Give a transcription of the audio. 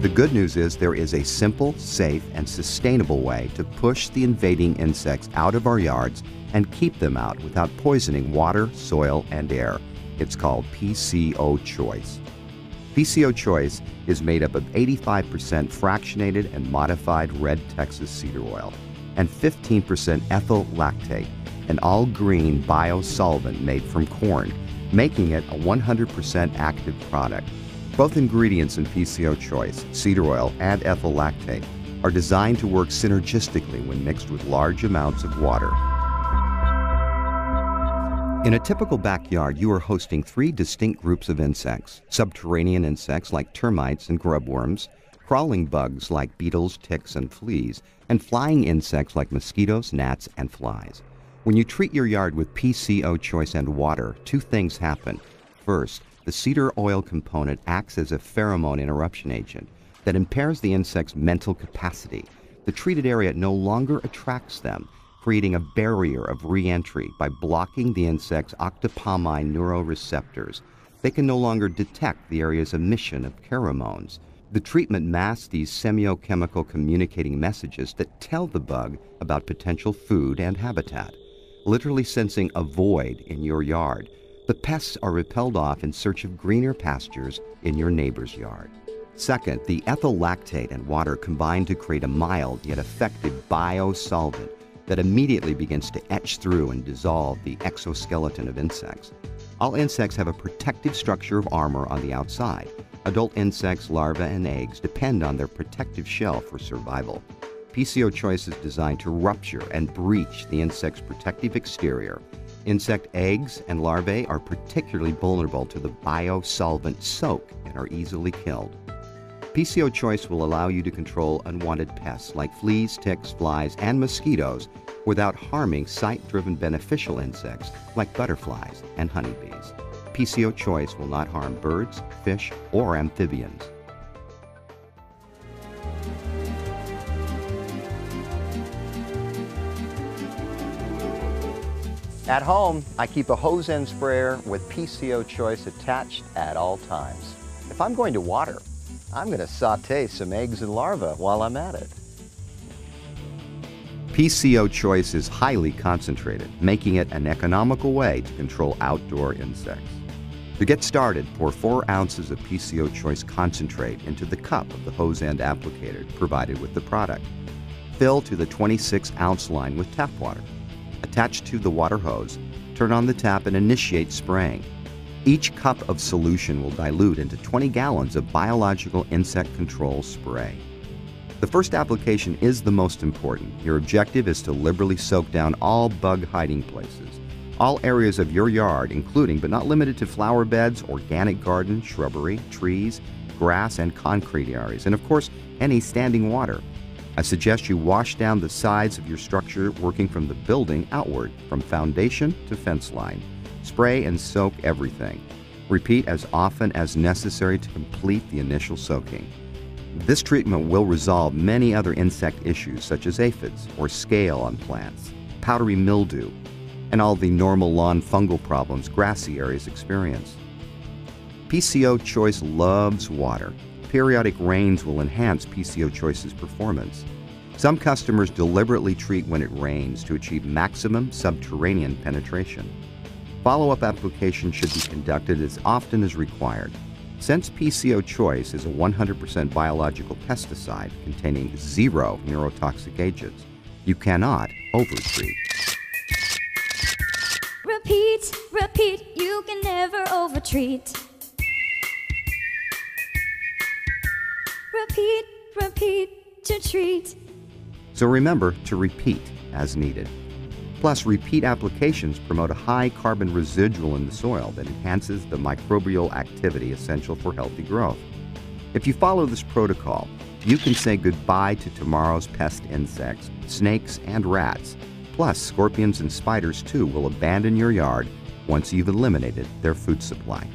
The good news is there is a simple, safe, and sustainable way to push the invading insects out of our yards and keep them out without poisoning water, soil, and air. It's called PCO Choice. PCO Choice is made up of 85% fractionated and modified red Texas cedar oil and 15% ethyl lactate, an all-green biosolvent made from corn, making it a 100% active product. Both ingredients in PCO Choice, cedar oil and ethyl lactate, are designed to work synergistically when mixed with large amounts of water. In a typical backyard, you are hosting 3 distinct groups of insects: subterranean insects like termites and grubworms, crawling bugs like beetles, ticks, and fleas, and flying insects like mosquitoes, gnats, and flies. When you treat your yard with PCO Choice and water, 2 things happen. First, the cedar oil component acts as a pheromone interruption agent that impairs the insect's mental capacity. The treated area no longer attracts them, creating a barrier of re-entry by blocking the insect's octopamine neuroreceptors. They can no longer detect the area's emission of pheromones. The treatment masks these semiochemical communicating messages that tell the bug about potential food and habitat. Literally sensing a void in your yard, the pests are repelled off in search of greener pastures in your neighbor's yard. Second, the ethyl lactate and water combine to create a mild yet effective biosolvent that immediately begins to etch through and dissolve the exoskeleton of insects. All insects have a protective structure of armor on the outside. Adult insects, larvae, and eggs depend on their protective shell for survival. PCO Choice is designed to rupture and breach the insect's protective exterior. Insect eggs and larvae are particularly vulnerable to the biosolvent soak and are easily killed. PCO Choice will allow you to control unwanted pests like fleas, ticks, flies, and mosquitoes without harming site-driven beneficial insects like butterflies and honeybees. PCO Choice will not harm birds, fish, or amphibians. At home, I keep a hose end sprayer with PCO Choice attached at all times. If I'm going to water, I'm going to saute some eggs and larvae while I'm at it. PCO Choice is highly concentrated, making it an economical way to control outdoor insects. To get started, pour 4 ounces of PCO Choice concentrate into the cup of the hose end applicator provided with the product. Fill to the 26-ounce line with tap water. Attach to the water hose, turn on the tap, and initiate spraying. Each cup of solution will dilute into 20 gallons of biological insect control spray. The first application is the most important. Your objective is to liberally soak down all bug hiding places. All areas of your yard, including but not limited to flower beds, organic garden, shrubbery, trees, grass, and concrete areas, and of course, any standing water. I suggest you wash down the sides of your structure working from the building outward, from foundation to fence line. Spray and soak everything. Repeat as often as necessary to complete the initial soaking. This treatment will resolve many other insect issues such as aphids or scale on plants, powdery mildew, and all the normal lawn fungal problems grassy areas experience. PCO Choice loves water. Periodic rains will enhance PCO Choice's performance. Some customers deliberately treat when it rains to achieve maximum subterranean penetration. Follow-up application should be conducted as often as required. Since PCO Choice is a 100% biological pesticide containing 0 neurotoxic agents, you cannot overtreat. Repeat, repeat, you can never overtreat. Repeat, repeat, to treat. So remember to repeat as needed. Plus, repeat applications promote a high carbon residual in the soil that enhances the microbial activity essential for healthy growth. If you follow this protocol, you can say goodbye to tomorrow's pest insects, snakes, and rats. Plus, scorpions and spiders too will abandon your yard once you've eliminated their food supply.